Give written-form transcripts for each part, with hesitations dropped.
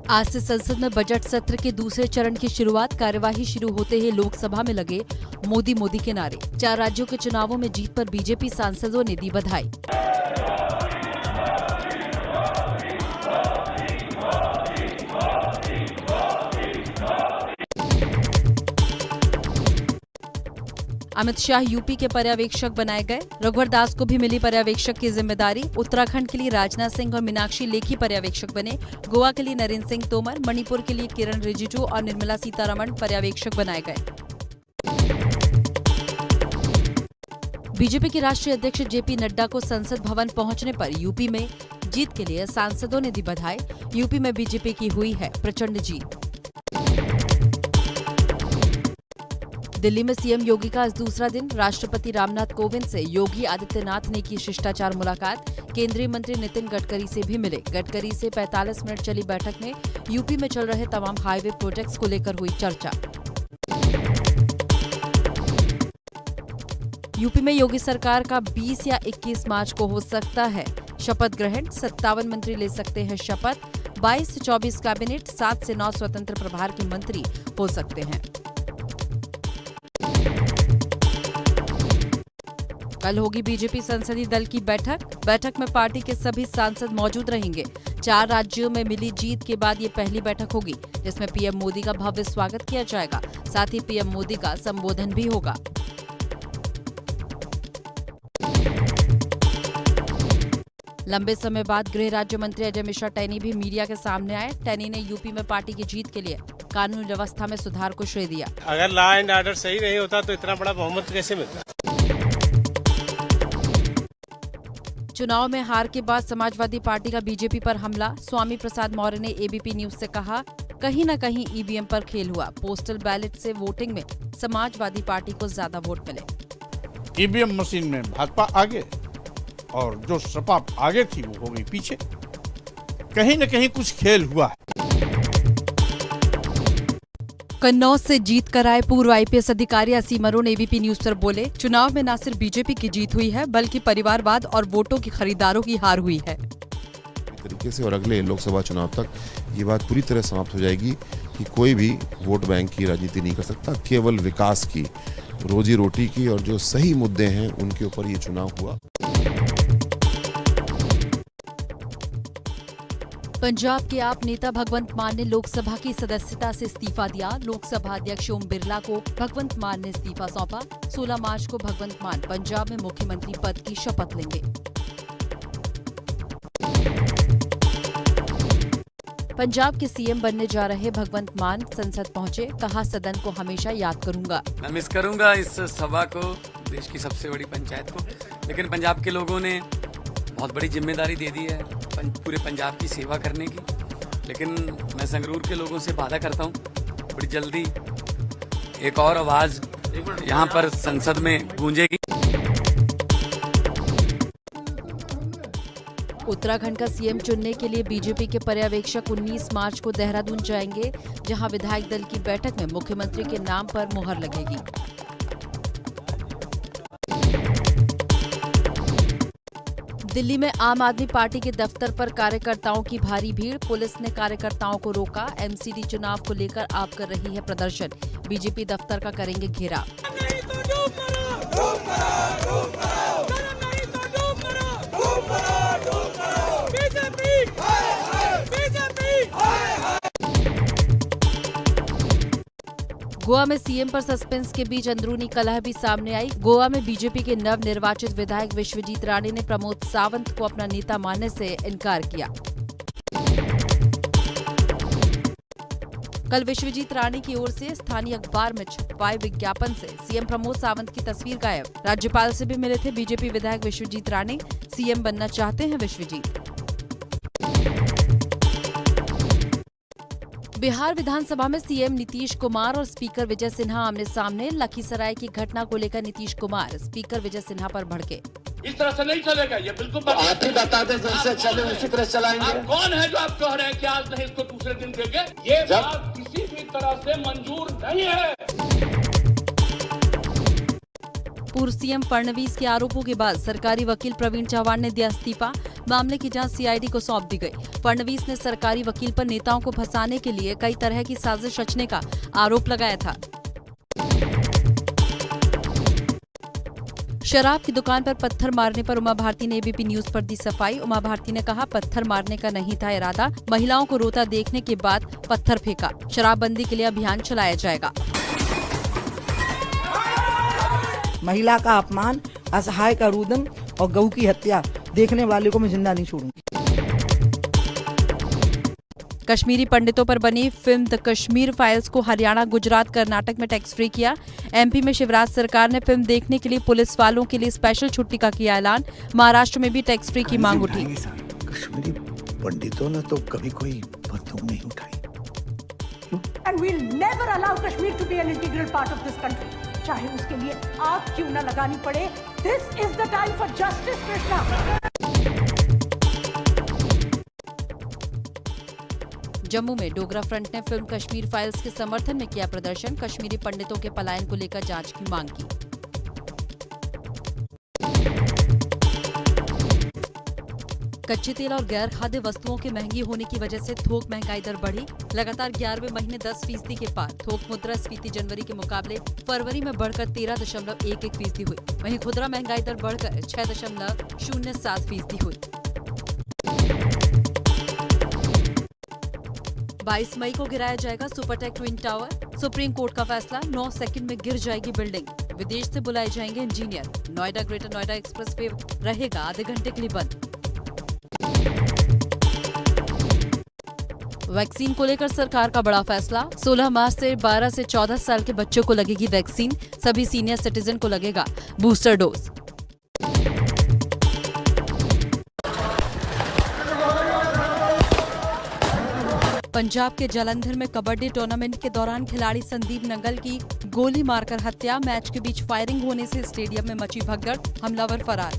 आज से संसद में बजट सत्र के दूसरे चरण की शुरुआत। कार्यवाही शुरू होते ही लोकसभा में लगे मोदी मोदी के नारे। 4 राज्यों के चुनावों में जीत पर बीजेपी सांसदों ने दी बधाई। अमित शाह यूपी के पर्यवेक्षक बनाए गए। रघुवर दास को भी मिली पर्यवेक्षक की जिम्मेदारी। उत्तराखंड के लिए राजनाथ सिंह और मीनाक्षी लेखी पर्यवेक्षक बने। गोवा के लिए नरेंद्र सिंह तोमर, मणिपुर के लिए किरण रिजिजू और निर्मला सीतारमण पर्यवेक्षक बनाए गए। बीजेपी के राष्ट्रीय अध्यक्ष जेपी नड्डा को संसद भवन पहुंचने पर यूपी में जीत के लिए सांसदों ने दी बधाई। यूपी में बीजेपी की हुई है प्रचंड जीत। दिल्ली में सीएम योगी का आज दूसरा दिन। राष्ट्रपति रामनाथ कोविंद से योगी आदित्यनाथ ने की शिष्टाचार मुलाकात। केंद्रीय मंत्री नितिन गडकरी से भी मिले। गडकरी से 45 मिनट चली बैठक में यूपी में चल रहे तमाम हाईवे प्रोजेक्ट्स को लेकर हुई चर्चा। यूपी में योगी सरकार का 20 या 21 मार्च को हो सकता है शपथ ग्रहण। 57 मंत्री ले सकते हैं शपथ। 22 से 24 कैबिनेट, 7 से 9 स्वतंत्र प्रभार के मंत्री हो सकते हैं। कल होगी बीजेपी संसदीय दल की बैठक में पार्टी के सभी सांसद मौजूद रहेंगे। 4 राज्यों में मिली जीत के बाद ये पहली बैठक होगी जिसमें पीएम मोदी का भव्य स्वागत किया जाएगा। साथ ही पीएम मोदी का संबोधन भी होगा। लंबे समय बाद गृह राज्य मंत्री अजय मिश्रा टेनी भी मीडिया के सामने आए। टेनी ने यूपी में पार्टी की जीत के लिए कानून व्यवस्था में सुधार को श्रेय दिया। अगर लॉ एंड ऑर्डर सही नहीं होता तो इतना बड़ा बहुमत कैसे मिलता? चुनाव में हार के बाद समाजवादी पार्टी का बीजेपी पर हमला। स्वामी प्रसाद मौर्य ने एबीपी न्यूज से कहा, कहीं न कहीं ईवीएम पर खेल हुआ। पोस्टल बैलेट से वोटिंग में समाजवादी पार्टी को ज्यादा वोट मिले। ईवीएम मशीन में भाजपा आगे और जो सपा आगे थी वो हो गई पीछे। कहीं न कहीं कुछ खेल हुआ है। कन्नौज से जीत कर आए पूर्व आईपीएस अधिकारी असीम अरुण एबीपी न्यूज पर बोले, चुनाव में न सिर्फ बीजेपी की जीत हुई है बल्कि परिवारवाद और वोटों की खरीदारों की हार हुई है। तरीके से और अगले लोकसभा चुनाव तक ये बात पूरी तरह समाप्त हो जाएगी कि कोई भी वोट बैंक की राजनीति नहीं कर सकता। केवल विकास की, रोजी रोटी की और जो सही मुद्दे हैं उनके ऊपर ये चुनाव हुआ। पंजाब के आप नेता भगवंत मान ने लोकसभा की सदस्यता से इस्तीफा दिया। लोकसभा अध्यक्ष ओम बिरला को भगवंत मान ने इस्तीफा सौंपा। 16 मार्च को भगवंत मान पंजाब में मुख्यमंत्री पद की शपथ लेंगे। पंजाब के सीएम बनने जा रहे भगवंत मान संसद पहुंचे। कहा, सदन को हमेशा याद करूंगा। मैं मिस करूंगा इस सभा को, देश की सबसे बड़ी पंचायत को, लेकिन पंजाब के लोगों ने बहुत बड़ी जिम्मेदारी दे दी है पूरे पंजाब की सेवा करने की। लेकिन मैं संगरूर के लोगों से वादा करता हूँ बड़ी जल्दी एक और आवाज यहाँ पर संसद में गूंजेगी। उत्तराखंड का सीएम चुनने के लिए बीजेपी के पर्यवेक्षक 19 मार्च को देहरादून जाएंगे, जहां विधायक दल की बैठक में मुख्यमंत्री के नाम पर मुहर लगेगी। दिल्ली में आम आदमी पार्टी के दफ्तर पर कार्यकर्ताओं की भारी भीड़। पुलिस ने कार्यकर्ताओं को रोका। एमसीडी चुनाव को लेकर आप कर रही है प्रदर्शन। बीजेपी दफ्तर का करेंगे घेराव। गोवा में सीएम पर सस्पेंस के बीच अंदरूनी कलह भी सामने आई। गोवा में बीजेपी के नव निर्वाचित विधायक विश्वजीत राणे ने प्रमोद सावंत को अपना नेता मानने से इनकार किया। कल विश्वजीत राणे की ओर से स्थानीय अखबार में छपवाए विज्ञापन से सीएम प्रमोद सावंत की तस्वीर गायब। राज्यपाल से भी मिले थे बीजेपी विधायक विश्वजीत राणे। सीएम बनना चाहते हैं विश्वजीत। बिहार विधानसभा में सीएम नीतीश कुमार और स्पीकर विजय सिन्हा आमने सामने। लखीसराय की घटना को लेकर नीतीश कुमार स्पीकर विजय सिन्हा पर भड़के। इस तरह से नहीं चलेगा, ये बिल्कुल आप ही बता दें जैसे चले उसी तरह चलाएंगे। आप कौन है जो आप कह रहे हैं कि आज नहीं इसको दूसरे दिन देंगे? ये बात किसी भी तरह से मंजूर नहीं है। पूर्व सीएम फडणवीस के आरोपों के बाद सरकारी वकील प्रवीण चव्हाण ने दिया इस्तीफा। मामले की जांच सीआईडी को सौंप दी गई। फडणवीस ने सरकारी वकील पर नेताओं को फंसाने के लिए कई तरह की साजिश रचने का आरोप लगाया था। शराब की दुकान पर पत्थर मारने पर उमा भारती ने एबीपी न्यूज पर दी सफाई। उमा भारती ने कहा, पत्थर मारने का नहीं था इरादा, महिलाओं को रोता देखने के बाद पत्थर फेंका। शराबबंदी के लिए अभियान चलाया जाएगा। महिला का अपमान, असहाय का रुदन और गऊ की हत्या देखने वाले को मैं जिंदा नहीं छोड़ूंगी। कश्मीरी पंडितों पर बनी फिल्म द कश्मीर फाइल्स को हरियाणा, गुजरात, कर्नाटक में टैक्स फ्री किया। एमपी में शिवराज सरकार ने फिल्म देखने के लिए पुलिस वालों के लिए स्पेशल छुट्टी का किया ऐलान। महाराष्ट्र में भी टैक्स फ्री की मांग उठी। कश्मीरी पंडितों ने तो कभी कोई बंदूक नहीं उठाई। And we'll never allow Kashmir to be an integral part of this country. चाहे उसके लिए आग क्यों न लगानी पड़े। This is the time for justice, Krishna. Jammu में डोगरा फ्रंट ने फिल्म कश्मीर फाइल्स के समर्थन में किया प्रदर्शन। कश्मीरी पंडितों के पलायन को लेकर जांच की मांग की। कच्चे तेल और गैर खाद्य वस्तुओं के महंगी होने की वजह से थोक महंगाई दर बढ़ी। लगातार 11वें महीने 10% के पार। थोक मुद्रास्फीति जनवरी के मुकाबले फरवरी में बढ़कर 13.11% हुई। वहीं खुदरा महंगाई दर बढ़कर 6.07% हुई। 22 मई को गिराया जाएगा Supertech twin tower. Supreme court का फैसला, 9 सेकंड में गिर जाएगी बिल्डिंग। विदेश से बुलाए जाएंगे engineer. Noida greater Noida expressway रहेगा आधे घंटे के लिए बंद। वैक्सीन को लेकर सरकार का बड़ा फैसला। 16 मार्च से 12 से 14 साल के बच्चों को लगेगी वैक्सीन। सभी सीनियर सिटीजन को लगेगा बूस्टर डोज। पंजाब के जालंधर में कबड्डी टूर्नामेंट के दौरान खिलाड़ी संदीप नंगल की गोली मारकर हत्या। मैच के बीच फायरिंग होने से स्टेडियम में मची भगदड़, हमलावर फरार।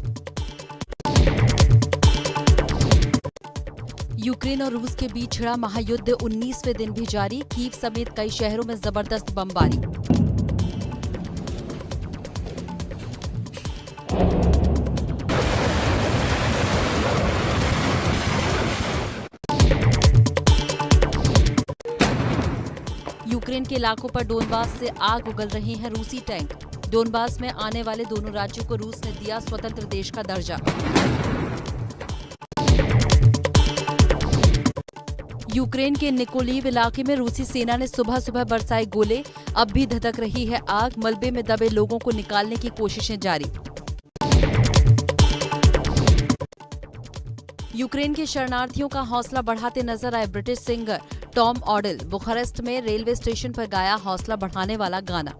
यूक्रेन और रूस के बीच छिड़ा महायुद्ध 19वें दिन भी जारी। कीव समेत कई शहरों में जबरदस्त बमबारी। यूक्रेन के इलाकों पर डोनबास से आग उगल रहे हैं रूसी टैंक। डोनबास में आने वाले दोनों राज्यों को रूस ने दिया स्वतंत्र देश का दर्जा। यूक्रेन के निकोलीव इलाके में रूसी सेना ने सुबह सुबह बरसाए गोले। अब भी धधक रही है आग। मलबे में दबे लोगों को निकालने की कोशिशें जारी। यूक्रेन के शरणार्थियों का हौसला बढ़ाते नजर आए British singer Tom order. Bucharest में रेलवे स्टेशन पर गाया हौसला बढ़ाने वाला गाना।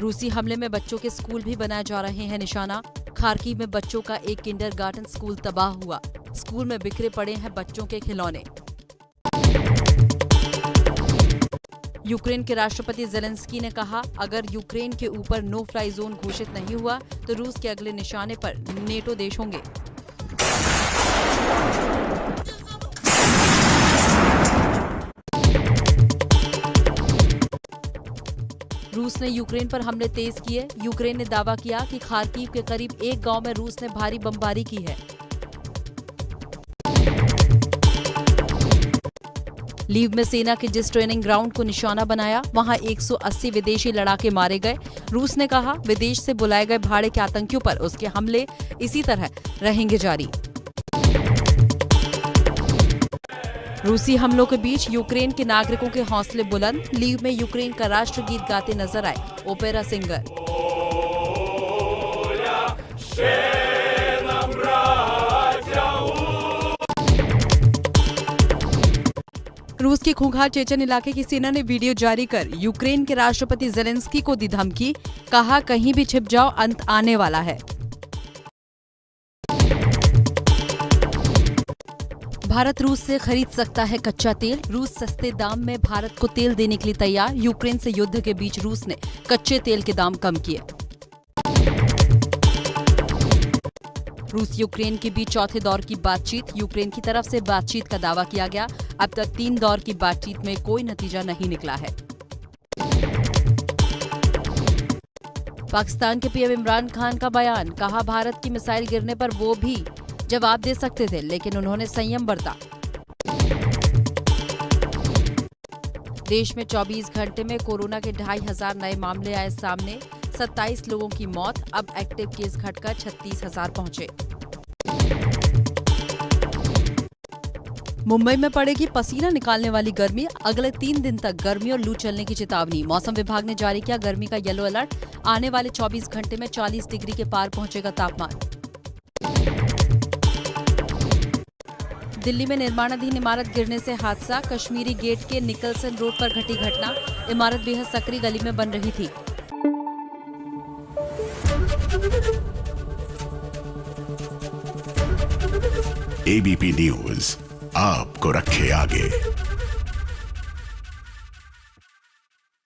रूसी हमले में बच्चों के स्कूल भी बनाए जा रहे हैं निशाना। खार्किव में बच्चों का एक किंडरगार्टन स्कूल तबाह हुआ। स्कूल में बिखरे पड़े हैं बच्चों के खिलौने। यूक्रेन के राष्ट्रपति जेलेंस्की ने कहा, अगर यूक्रेन के ऊपर नो फ्लाई जोन घोषित नहीं हुआ तो रूस के अगले निशाने पर नेटो देश होंगे। रूस ने यूक्रेन पर हमले तेज किए। यूक्रेन ने दावा किया कि खार्किव के करीब एक गांव में रूस ने भारी बमबारी की है। लीव में सेना के जिस ट्रेनिंग ग्राउंड को निशाना बनाया, वहां 180 विदेशी लड़ाके मारे गए। रूस ने कहा, विदेश से बुलाए गए भाड़े के आतंकियों पर उसके हमले इसी तरह रहेंगे जारी। रूसी हमलों के बीच यूक्रेन के नागरिकों के हौसले बुलंद। लीव में यूक्रेन का राष्ट्रगीत गाते नजर आए ओपेरा सिंगर। रूस के खूंखार चेचन इलाके की सेना ने वीडियो जारी कर यूक्रेन के राष्ट्रपति जेलेंस्की को दी धमकी। कहा, कहीं भी छिप जाओ, अंत आने वाला है। भारत रूस से खरीद सकता है कच्चा तेल। रूस सस्ते दाम में भारत को तेल देने के लिए तैयार। यूक्रेन से युद्ध के बीच रूस ने कच्चे तेल के दाम कम किए। रूस यूक्रेन के बीच चौथे दौर की बातचीत, यूक्रेन की तरफ से बातचीत का दावा किया गया। अब तक 3 दौर की बातचीत में कोई नतीजा नहीं निकला है। पाकिस्तान के पीएम इमरान खान का बयान, कहा भारत की मिसाइल गिरने पर वो भी जवाब दे सकते थे, लेकिन उन्होंने संयम बरता। देश में 24 घंटे में कोरोना के 2500 नए मामले आए सामने, 27 लोगों की मौत। अब एक्टिव केस घटकर 36,000 पहुंचे। मुंबई में पड़ेगी पसीना निकालने वाली गर्मी, अगले 3 दिन तक गर्मी और लू चलने की चेतावनी। मौसम विभाग ने जारी किया गर्मी का येलो अलर्ट, आने वाले 24 घंटे में 40 डिग्री के पार पहुंचेगा तापमान। दिल्ली में निर्माणाधीन इमारत गिरने से हादसा, कश्मीरी गेट के निकलसन रोड पर घटी घटना। इमारत बेहद सकरी गली में बन रही थी। एबीपी न्यूज आपको रखे आगे।